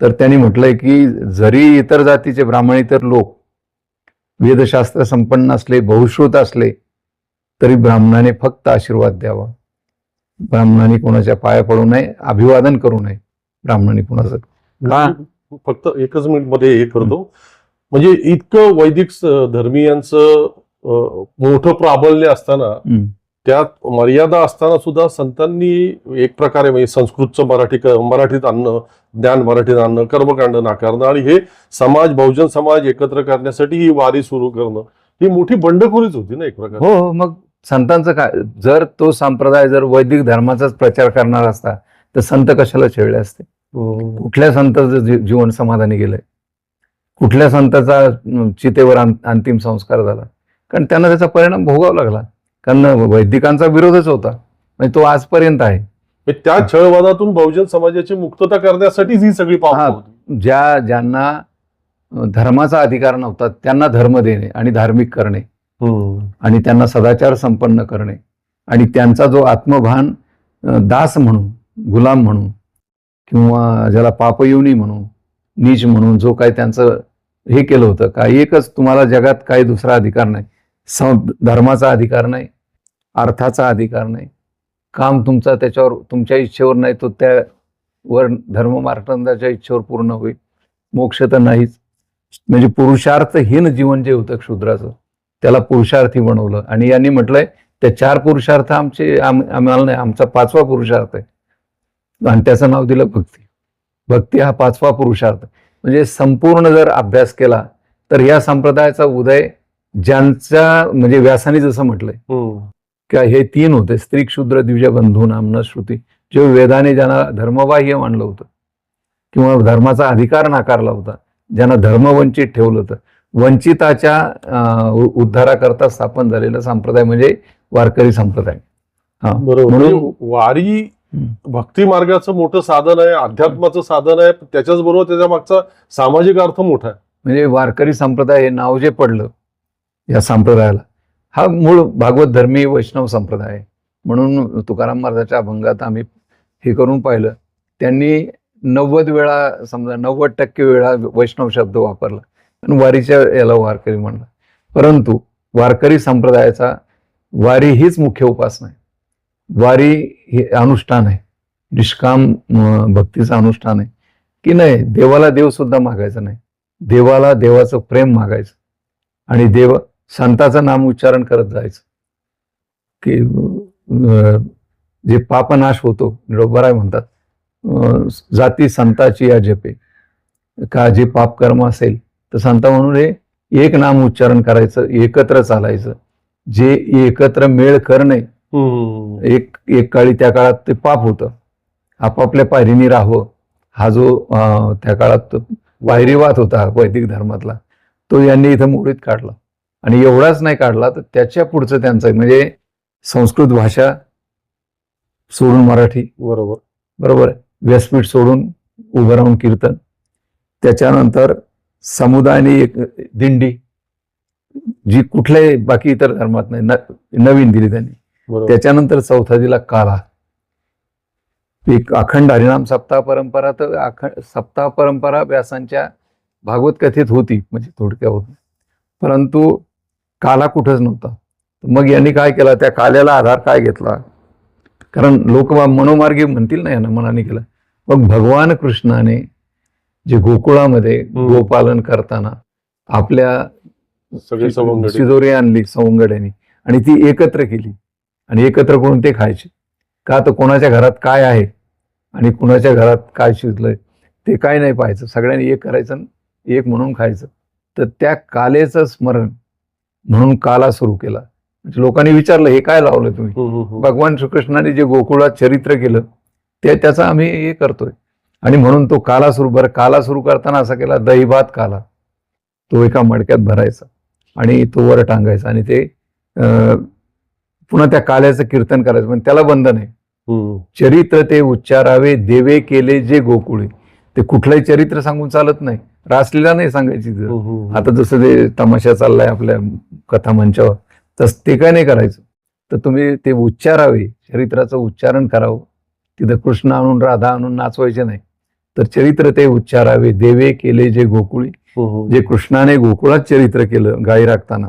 तर त्यांनी म्हटलंय की जरी इतर जातीचे ब्राह्मणेतर लोक वेदशास्त्र संपन्न असले, बहुश्रुत असले, तरी ब्राह्मणाने फक्त आशीर्वाद द्यावा. ब्राह्मणाने कोणाच्या पाया पडू नये, अभिवादन करू नये ब्राह्मणाने कोणाचं. का? फक्त एकच मिनिट मध्ये हे करतो, म्हणजे इतकं वैदिक धर्मीयांचं मोठं प्राबल्य असताना, त्यात मर्यादा असताना सुद्धा संतांनी एक प्रकारे म्हणजे संस्कृतचं मराठीत आणणं, ज्ञान मराठीत आणणं, कर्मकांड नाकारणं आणि हे समाज, बहुजन समाज एकत्र करण्यासाठी ही वारी सुरू करणं, ही मोठी बंडखोरीच होती ना एक प्रकारे. हो, मग संतांचं काय, जर तो संप्रदाय जर वैदिक धर्माचाच प्रचार करणार असता तर संत कशाला छेडले असते? कुठल्या संताचं जीवन समाधानी गेलंय? कुठल्या संताचा चितेवर अंतिम संस्कार झाला? कारण त्यांना त्याचा परिणाम भोगावा लागला, कारण वैदिकांचा विरोधच होता, म्हणजे तो आजपर्यंत आहे. त्या छळवादातून बहुजन समाजाची मुक्तता करण्यासाठीच ही सगळी पावलं होती. ज्यांना धर्माचा अधिकार नव्हता त्यांना धर्म देणे आणि धार्मिक करणे, आणि त्यांना सदाचार संपन्न करणे, आणि त्यांचा जो आत्मभान दास म्हणून, गुलाम म्हणून, किंवा ज्याला पापयोनी म्हणून, नीच म्हणून जो काही त्यांचं हे केलं होतं, का एकच तुम्हाला जगात काही दुसरा अधिकार नाही, धर्माचा अधिकार नाही, अर्थाचा अधिकार नाही, काम तुमचा त्याच्यावर तुमच्या इच्छेवर नाही, तो त्यावर धर्म मार्तंडाच्या इच्छेवर पूर्ण होईल, मोक्ष तर नाहीच. म्हणजे पुरुषार्थहीन जीवन जे होतं क्षुद्राचं, त्याला पुरुषार्थी बनवलं. आणि यांनी म्हटलंय त्या 4 पुरुषार्थ आम्हाला नाही, आमचा 5वा पुरुषार्थ आहे, आणि त्याचं नाव दिलं भक्ती. भक्ती हा 5वा पुरुषार्थ. म्हणजे संपूर्ण जर अभ्यास केला तर या संप्रदायाचा उदय ज्यांचा, म्हणजे व्यासाने जसं म्हटलंय की हे 3 होते, स्त्री क्षुद्र द्विज बंधू नामना श्रुती, जे वेदाने ज्यांना धर्मबाह्य मानलं होतं किंवा धर्माचा अधिकार नाकारला होता, ज्यांना धर्मवंचित ठेवलं होतं, वंचिताच्या उद्धाराकरता स्थापन झालेला संप्रदाय म्हणजे वारकरी संप्रदाय. म्हणून वारी भक्ती मार्गाचं मोठं साधन आहे, अध्यात्माचं साधन आहे, त्याच्याच बरोबर त्याच्या मागचा सामाजिक अर्थ मोठा आहे. म्हणजे वारकरी संप्रदाय हे नाव जे पडलं या संप्रदायाला, हा मूळ भागवत धर्मी वैष्णव संप्रदाय आहे. म्हणून तुकाराम महाराजांच्या अभंगात आम्ही हे करून पाहिलं, त्यांनी 90 वेळा, समजा 90% वेळा वैष्णव शब्द वापरला आणि वारीच्या याला वारकरी म्हणला. परंतु वारकरी संप्रदायाचा वारी हीच मुख्य उपासना आहे. वारी हे अनुष्ठान आहे, निष्काम भक्तीचं अनुष्ठान आहे, की नाही देवाला देव सुद्धा मागायचं नाही, देवाला देवाचं प्रेम मागायचं, आणि देव संताचं नाम उच्चारण करत जायचं, की जे पापनाश होतो निरोबराय म्हणतात, जाती संताची या जपे, का जे पापकर्म असेल तर संत म्हणून हे एक नाम उच्चारण करायचं, एकत्र चालायचं. जे एकत्र मेळ करणे, एक काळी त्या काळात ते पाप होतं, आपापल्या पायरीने राहावं, हा जो त्या काळात पायरीवाद होता वैदिक धर्मातला, तो यांनी इथं मोडीत काढला. आणि एवढाच नाही काढला तर त्याच्या पुढचं त्यांचं, म्हणजे संस्कृत भाषा सोडून मराठी, बरोबर व्यासपीठ सोडून उभं राहून कीर्तन, त्याच्यानंतर समुदायाने एक दिंडी, जी कुठल्याही बाकी इतर धर्मात नाही, नवीन दिली त्यांनी. त्याच्यानंतर चौथा दिला काला, एक अखंड हरिनाम सप्ताह परंपरा. तर सप्ताह परंपरा व्यासांच्या भागवत कथेत होती, म्हणजे थोडक्या होत, परंतु काला कुठंच नव्हता. मग यांनी काय केलं, त्या काल्याला आधार काय घेतला, कारण लोक मनोमार्गी म्हणतील ना यांना मनाने केलं. मग भगवान कृष्णाने जे गोकुळामध्ये गोपालन करताना आपल्या शिदोरी आणली सवंगड्यानी, आणि ती एकत्र केली, आणि एकत्र करून ते खायचे. का तर कोणाच्या घरात काय आहे आणि कोणाच्या घरात काय शिजलंय ते काय नाही पाहायचं, सगळ्यांनी एक करायचं, एक म्हणून खायचं. तर त्या कालेचं स्मरण म्हणून काला सुरू केला. म्हणजे लोकांनी विचारलं हे काय लावलं तुम्ही, भगवान श्रीकृष्णाने जे गोकुळात चरित्र केलं ते त्याचं आम्ही हे करतोय, आणि म्हणून तो काला सुरू. बरं, काला सुरू करताना असा केला, दही भात काला, तो एका मडक्यात भरायचा आणि तो वर टांगायचा, आणि ते पुन्हा त्या काल्याचं कीर्तन करायचं. पण त्याला बंधन आहे, चरित्र ते उच्चारावे देवे केले जे गोकुळे. ते कुठलंही चरित्र सांगून चालत नाही, रासलीला नाही सांगायची तिथं. हम्म. आता जसं ते तमाशा चाललाय आपल्या कथा मंचावर, तसं ते काय नाही करायचं. तर तुम्ही ते उच्चारावे, चरित्राचं उच्चारण करावं. तिथं कृष्ण आणून राधा आणून नाचवायचे नाही, तर चरित्र ते उच्चारावे. देवे केले जे गोकुळी, जे कृष्णाने गोकुळात चरित्र केलं गाई राखताना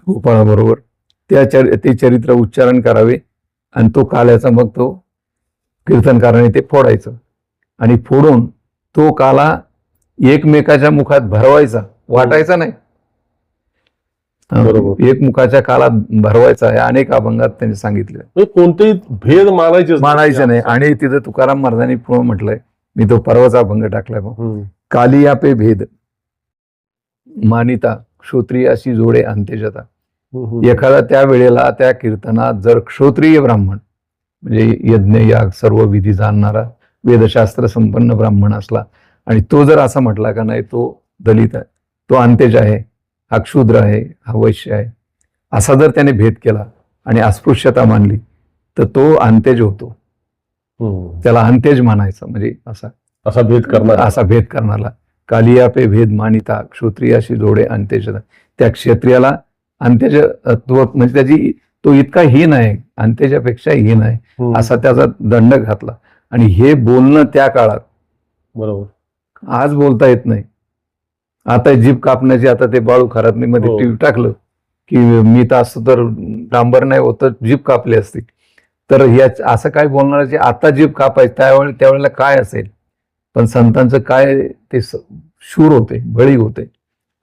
गोपाळाबरोबर, ते चरित्र उच्चारण करावे. आणि तो काल्याचा मग तो कीर्तनकाराने ते फोडायचं आणि फोडून तो काला एकमेकाच्या मुखात भरवायचा, वाटायचा नाही. बरोबर. एकमुखाच्या कालात भरवायचा आहे अनेक अभंगात त्यांनी सांगितलं. म्हणजे कोणतेही भेद मानायचे नाही. आणि तिथं तुकाराम महाराजांनी पुढे म्हटलंय, मी तो परवाचा अभंग टाकलाय बघ. कालिया पे भेद मानिता क्षोत्रियाशी जोडे अंत्यजता. एखादा त्या वेळेला त्या कीर्तनात जर क्षोत्रिय ब्राह्मण म्हणजे यज्ञ याग सर्व विधी जाणणारा वेदशास्त्र संपन्न ब्राह्मण असला आणि तो जर असा म्हटला का नाही तो दलित आहे, तो अंत्यज आहे, हा क्षुद्र आहे, हा वैश्य आहे, असा जर त्याने भेद केला आणि अस्पृश्यता मानली तर तो अंत्यज होतो. त्याला अंत्यज मानायचं. म्हणजे असा भेद करणारा कालिया पे भेद मानिता क्षत्रियाशी जोडे अंत्यजता. त्या क्षत्रियाला अंत्यजत्व म्हणजे त्याची तो इतका हीन आहे, अंत्यजापेक्षा हीन आहे असा त्याचा दंड घातला. आणि हे बोलणं त्या काळात बरोबर आज बोलता येत नाही. आता जीभ कापण्याची, आता ते बाळू खरातनीमध्ये टीव्ही टाकलं की मी तर असं तर डांबर नाही होत जीभ कापली असती. तर या असं काय बोलणाऱ्याची आता जीभ कापायची त्यावेळेला काय असेल. पण संतांचं काय ते शूर होते, बळी होते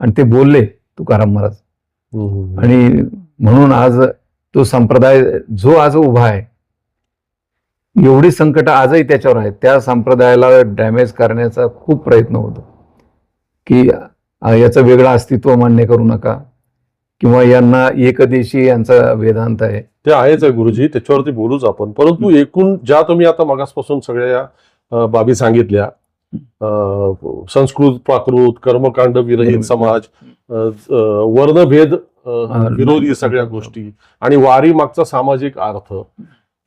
आणि ते बोलले तुकाराम महाराज. आणि म्हणून आज तो संप्रदाय जो आज उभा आहे, एवढी संकट आजही त्याच्यावर आहेत. त्या संप्रदायाला डॅमेज करण्याचा खूप प्रयत्न होतो की याचं वेगळं अस्तित्व मान्य करू नका किंवा यांना एकदेशी यांचा वेदांत आहे. ते आहेच आहे गुरुजी, त्याच्यावरती बोलूच आपण. परंतु एकूण ज्या तुम्ही आता मगासपासून सगळ्या बाबी सांगितल्या, संस्कृत प्राकृत कर्मकांड विरहित समाज, वर्णभेद विरोधी सगळ्या गोष्टी आणि वारी मागचा सामाजिक अर्थ,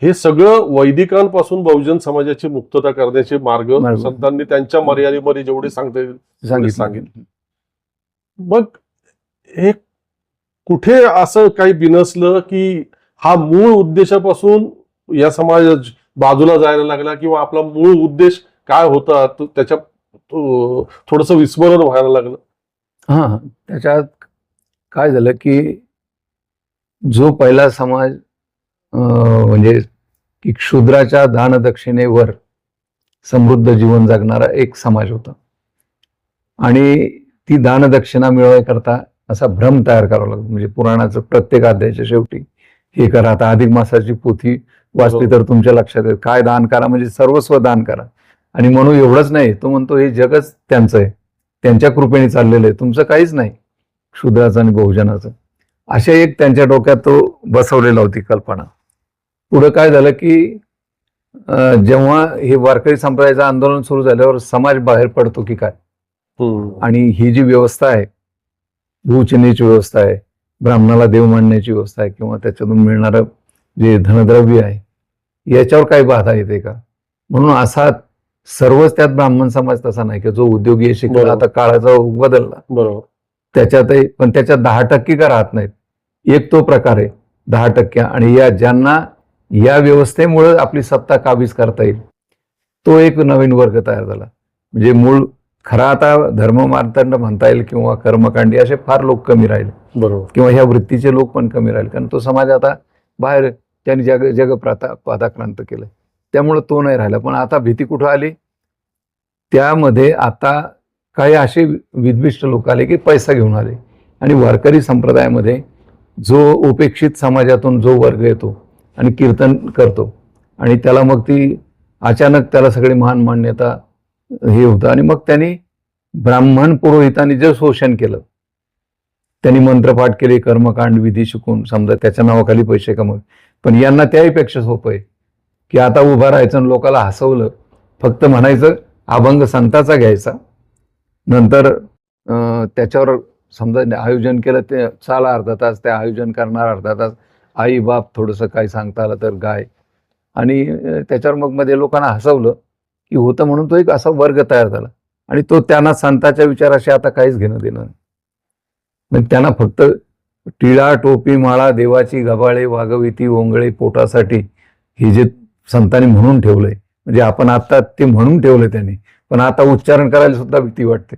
हे सगळं वैदिकांपासून बहुजन समाजाची मुक्तता करण्याचे मार्ग संतांनी त्यांच्या मर्यादेमध्ये जेवढे सांगता येईल सांगितले. मग हे कुठे असं काही बिनसलं की हा मूळ उद्देशापासून या समाज बाजूला जायला लागला किंवा आपला मूळ उद्देश काय होता त्याच्या थोडस विस्मरण व्हायला लागलं? हा, त्याच्यात काय झालं की जो पहिला समाज म्हणजे की क्षुद्राच्या दानदक्षिणेवर समृद्ध जीवन जगणारा एक समाज होता आणि ती दानदक्षिणा मिळवण्याकरता असा भ्रम तयार करावा लागतो. म्हणजे पुराणाचं प्रत्येक अध्यायाच्या शेवटी हे करा. आता अधिक मासाची पोथी वाचली तर तुमच्या लक्षात येईल काय दान करा म्हणजे सर्वस्व दान करा. आणि म्हणून एवढंच नाही, तो म्हणतो हे जगच त्यांचं आहे, त्यांच्या कृपेने चाललेलं आहे, तुमचं काहीच नाही, क्षुद्राचं आणि बहुजनाचं. अशा एक त्यांच्या डोक्यात तो बसवलेला होती कल्पना. पुढं काय झालं की जेव्हा हे वारकरी संप्रदायाचं आंदोलन सुरू झाल्यावर समाज बाहेर पडतो की काय, आणि ही जी व्यवस्था आहे, उच्च नीच व्यवस्था आहे, ब्राह्मणाला देव मानण्याची व्यवस्था आहे किंवा त्याच्यातून मिळणारं जे धनद्रव्य आहे, याच्यावर काही बाधा येते का. म्हणून असा सर्वच त्यात ब्राह्मण समाज तसा नाही की जो उद्योगी शिकला, आता काळाचा बदलला बरोबर, त्याच्यातही पण त्याच्यात 10% का राहत नाहीत. एक तो प्रकार आहे 10%. आणि या ज्यांना या व्यवस्थेमुळे आपली सत्ता काबीज करता येईल तो एक नवीन वर्ग तयार झाला. म्हणजे मूळ खरा आता धर्ममार्तंड म्हणता येईल किंवा कर्मकांडी असे फार लोक कमी राहिले बरोबर, किंवा ह्या वृत्तीचे लोक पण कमी राहिले, कारण तो समाज आता बाहेर त्यांनी जग पादाक्रांत केलं, त्यामुळे तो नाही राहिला. पण आता भीती कुठं आली, त्यामध्ये आता काही असे विद्विष्ट लोक आले की पैसा घेऊन आले आणि वारकरी संप्रदायामध्ये जो उपेक्षित समाजातून जो वर्ग येतो आणि कीर्तन करतो आणि त्याला मग ती अचानक त्याला सगळी महान मान्यता हे होतं. आणि मग त्यांनी ब्राह्मण पुरोहितांनी जे शोषण केलं, त्यांनी मंत्रपाठ केले, कर्मकांड विधी शिकून समजा त्याच्या नावाखाली पैसे कमवले. पण यांना त्याहीपेक्षा सोपं आहे की आता उभं राहायचं आणि लोकांना हसवलं, फक्त म्हणायचं अभंग संताचा घ्यायचा, नंतर त्याच्यावर समजा आयोजन केलं, ते चाला अर्धा तास, ते आयोजन करणार अर्धा तास, आई बाप थोडंसं काही सांगता आलं तर गाय, आणि त्याच्यावर मग मध्ये लोकांना हसवलं की होतं, म्हणून तो एक असा वर्ग तयार झाला. आणि तो त्यांना संतांच्या विचाराशी आता काहीच घेणं देणं नाही. म्हणजे त्यांना फक्त टिळा टोपी माळा देवाची गबाळे वागविती ओंगळे पोटासाठी हे जे संतांनी म्हणून ठेवलंय, म्हणजे आपण आता ते म्हणून ठेवलंय त्यांनी, पण आता उच्चारण करायला सुद्धा भीती वाटते.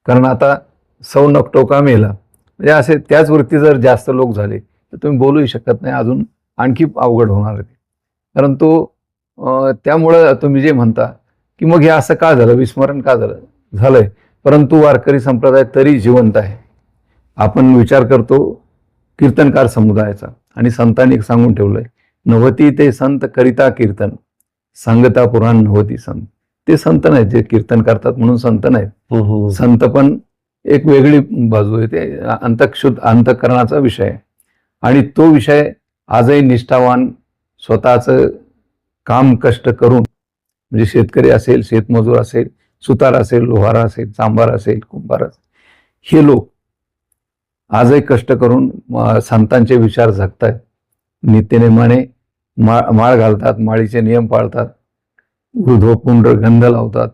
कारण आता सौ नकटोका मेला, म्हणजे असे त्याच वृत्ती जर जास्त लोक झाले तर तुम्ही बोलूही शकत नाही, अजून आणखी अवघड होणार आहे. परंतु त्यामुळं तुम्ही जे म्हणता की मग हे असं का झालं, विस्मरण का झालंय, परंतु वारकरी संप्रदाय तरी जिवंत आहे. आपण विचार करतो कीर्तनकार समुदायाचा, आणि संतांनी सांगून ठेवलंय, नवती ते संत करिता कीर्तन सांगता पुराण नवती संत. ते संत नाहीत जे कीर्तन करतात म्हणून संत नाहीत. संत पण एक वेगळी बाजू आहे, ते अंतःकरणाचा विषय आहे. आणि तो विषय आजही निष्ठावान स्वतःचं काम कष्ट करून, म्हणजे शेतकरी असेल, शेतमजूर असेल, सुतार असेल, लोहार असेल, चांभार असेल, कुंभार असेल, हे लोक आजही कष्ट करून संतांचे विचार जगतायत. नित्यनेमाने माळ घालतात, माळीचे नियम पाळतात, ऊर्ध्वपुंड गंध लावतात,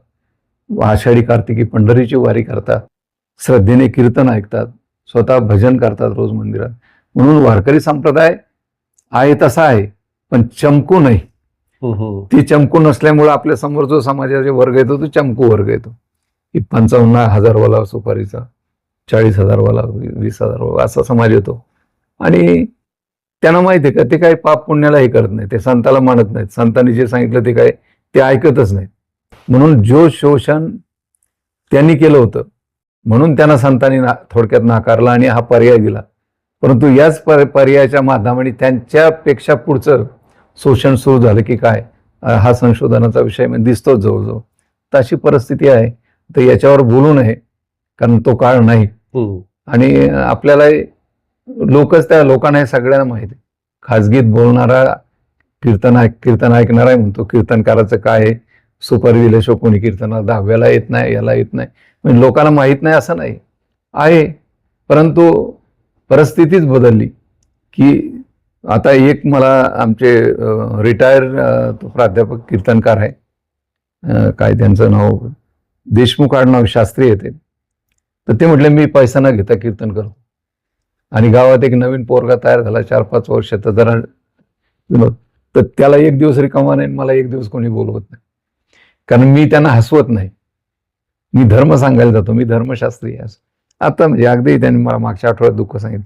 आषाढी कार्तिकी पंढरीची वारी करतात, श्रद्धेने कीर्तन ऐकतात, स्वतः भजन करतात रोज मंदिरात. म्हणून वारकरी संप्रदाय आहे तसा आहे, पण चमकू नाही. ती चमकू नसल्यामुळे आपल्या समोर जो समाजाचे वर्ग येतो तो चमकू वर्ग येतो. 55,000 वाला सुपारीचा, 40,000 वाला, 20,000 वाला असा समाज येतो. आणि त्यांना माहिती आहे का ते काही पाप पुण्याला हे करत नाही, ते संताला मानत नाहीत, संतांनी जे सांगितलं ते ऐकतच नाहीत. म्हणून जो शोषण त्यांनी केलं होतं म्हणून त्यांना संतांनी थोडक्यात नाकारला आणि हा पर्याय दिला. परंतु याच पर्यायाच्या माध्यमाने त्यांच्यापेक्षा पुढचं शोषण सुरू झालं की काय, हा संशोधनाचा विषय दिसतोच जवळजवळ. तर अशी परिस्थिती आहे. तर याच्यावर बोलू नये कारण तो काळ नाही. आणि आपल्याला लोकच, त्या लोकांना हे सगळ्यांना माहिती आहे. खाजगीत बोलणारा कीर्तन ऐकणारा आहे म्हणतो कीर्तनकाराचं काय आहे, सुपारी दिल्याशिवाय कोणी कीर्तनाला 10व्याला येत नाही, याला येत नाही. म्हणजे लोकांना माहीत नाही असं नाही आहे, परंतु परिस्थितीच बदलली की आता एक मला आमचे रिटायर प्राध्यापक कीर्तनकार आहे, काय त्यांचं नाव देशमुख आडनाव, शास्त्री येते. तर ते म्हटले मी पैसा न घेता कीर्तन करतो. आणि गावात एक नवीन पोरगा तयार झाला 4-5 वर्षाचा, जरा तर त्याला एक दिवस रिकामा नाही, मला एक दिवस कोणी बोलवत नाही, कारण मी त्यांना हसवत नाही. मी धर्म सांगायला जातो, मी धर्मशास्त्री आहे. आता म्हणजे अगदी त्यांनी मला मागच्या आठवड्यात दुःख सांगितलं.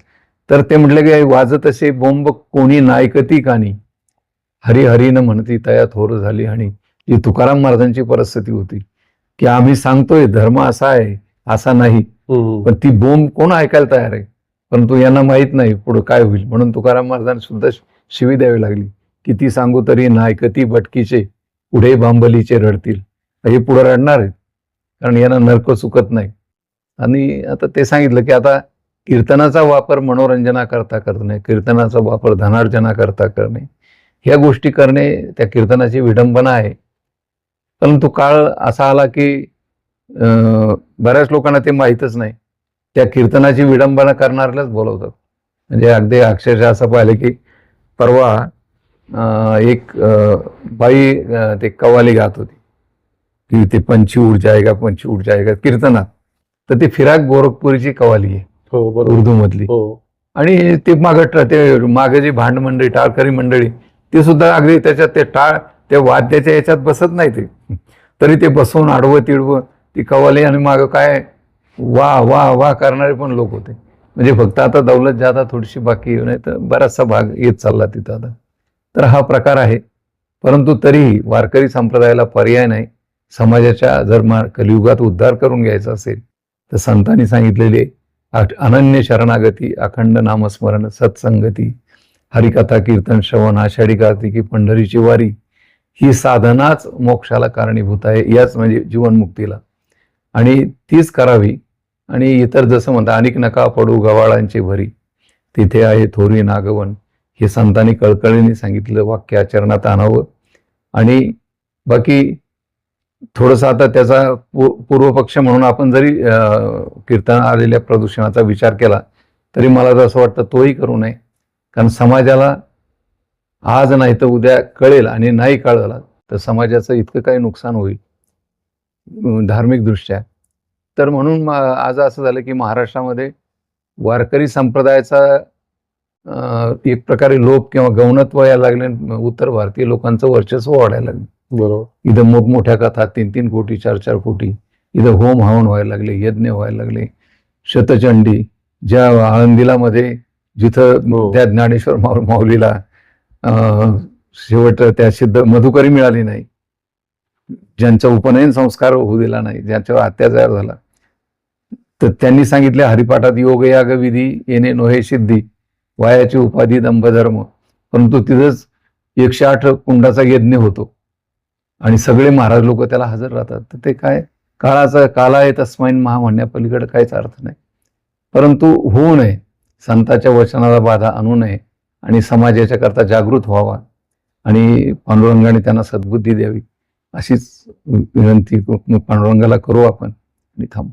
तर ते म्हटले की वाजत असे बोंब कोणी नायकती कानी, हरी हरी न म्हणती तया थोर झाली. आणि ही तुकाराम महाराजांची परिस्थिती होती की आम्ही सांगतोय धर्म असा आहे असा नाही, पण ती बोंब कोण ऐकायला तयार आहे, परंतु यांना माहित नाही पुढे काय होईल. म्हणून तुकाराम महाराजांना सुद्धा शिवी द्यावी लागली, किती सांगू तरी नायकती भटकीचे, पुढे बांबलीचे रडतील. हे पुढे रडणार आहेत कारण यांना नरक चुकत नाही. आणि आता ते सांगितलं की आता कीर्तनाचा वापर मनोरंजनाकरता करणे, कीर्तनाचा वापर धनार्जनाकरता करणे, ह्या गोष्टी करणे त्या कीर्तनाची विडंबना आहे. परंतु काळ असा आला की बऱ्याच लोकांना ते माहीतच नाही, त्या कीर्तनाची विडंबना करणाऱ्यालाच बोलवतात. म्हणजे अगदी अक्षरशः असं पाहिलं की परवा एक बाई ते कव्वाली गात होती की ते पंछी उड जाएगा पंछी उड जाएगा कीर्तनात. तर ते फिराक गोरखपुरीची कव्वाली आहे उर्दू मधली. आणि ते मागे जी भांड मंडळी, टाळकरी मंडळी, ते सुद्धा अगदी त्याच्यात ते वाद्याच्या याच्यात बसत नाही, ते तरी ते बसवून आडवं तिडवं ती कव्वाली, आणि मागं काय वा वा वा करणारे पण लोक होते. म्हणजे फक्त आता दौलत ज्यादा थोडीशी बाकी नाही तर बराचसा भाग येत चालला तिथं आता. तर हा प्रकार आहे. परंतु तरीही वारकरी संप्रदायाला पर्याय नाही. समाजाच्या जर कलियुगात उद्धार करून घ्यायचा असेल तर संतांनी सांगितलेले अनन्य शरणागती, अखंड नामस्मरण, सत्संगती, हरिकथा कीर्तन श्रवण, आषाढी कार्तिकी पंढरीची वारी, ही साधनाच मोक्षाला कारणीभूत आहे, याच म्हणजे जीवनमुक्तीला, आणि तीच करावी. आणि इतर जसं म्हणतात अनेक नका पडू गवाळांची भरी, तिथे आहे थोरी नागवन, हे संतांनी कळकळीने सांगितलं वाक्य आचरणात आणावं. आणि बाकी थोडंसं आता त्याचा पूर्वपक्ष म्हणून आपण जरी कीर्तन आलेल्या प्रदूषणाचा विचार केला तरी मला तर असं वाटतं तोही करू नये. कारण समाजाला आज नाही तर उद्या कळेल, आणि नाही कळलं तर समाजाचं इतकं काही नुकसान होईल. धार्मिक दृष्ट्या. तर म्हणून आज असं झालं की महाराष्ट्रामध्ये वारकरी संप्रदायाचा एक प्रकारे लोप किंवा गौणत्व यायला लागले. उत्तर भारतीय लोकांचं वर्चस्व वाढायला लागलं. बरोबर. इथं मोठमोठ्या कथा 3-3 कोटी 4-4 कोटी, इथं होम हवन व्हायला लागले, यज्ञ व्हायला लागले. शतचंडी ज्या आळंदीला मध्ये जिथं हो. त्या ज्ञानेश्वर माऊलीला शेवट त्या सिद्ध मधुकरी मिळाली नाही, ज्यांचा उपनयन संस्कार होऊ दिला नाही, ज्यांच्यावर अत्याचार झाला, तर त्यांनी सांगितले हरिपाठात योग याग विधी येणे नोहे सिद्धी, वायाची उपाधी दंभधर्म. परंतु तिथंच 108 कुंडाचा यज्ञ होतो आणि सगळे महाराज लोक त्याला हजर राहतात. तर ते काय काला आहे तस्माईन महा म्हणण्यापलीकडे काहीच अर्थ नाही. परंतु होऊ नये, संताच्या वचनाला बाधा आणू नये आणि समाजाच्या करता जागृत व्हावा आणि पांडुरंगाने त्यांना सद्बुद्धी द्यावी अशीच विनंती पांडुरंगाला करू आपण आणि थांबू.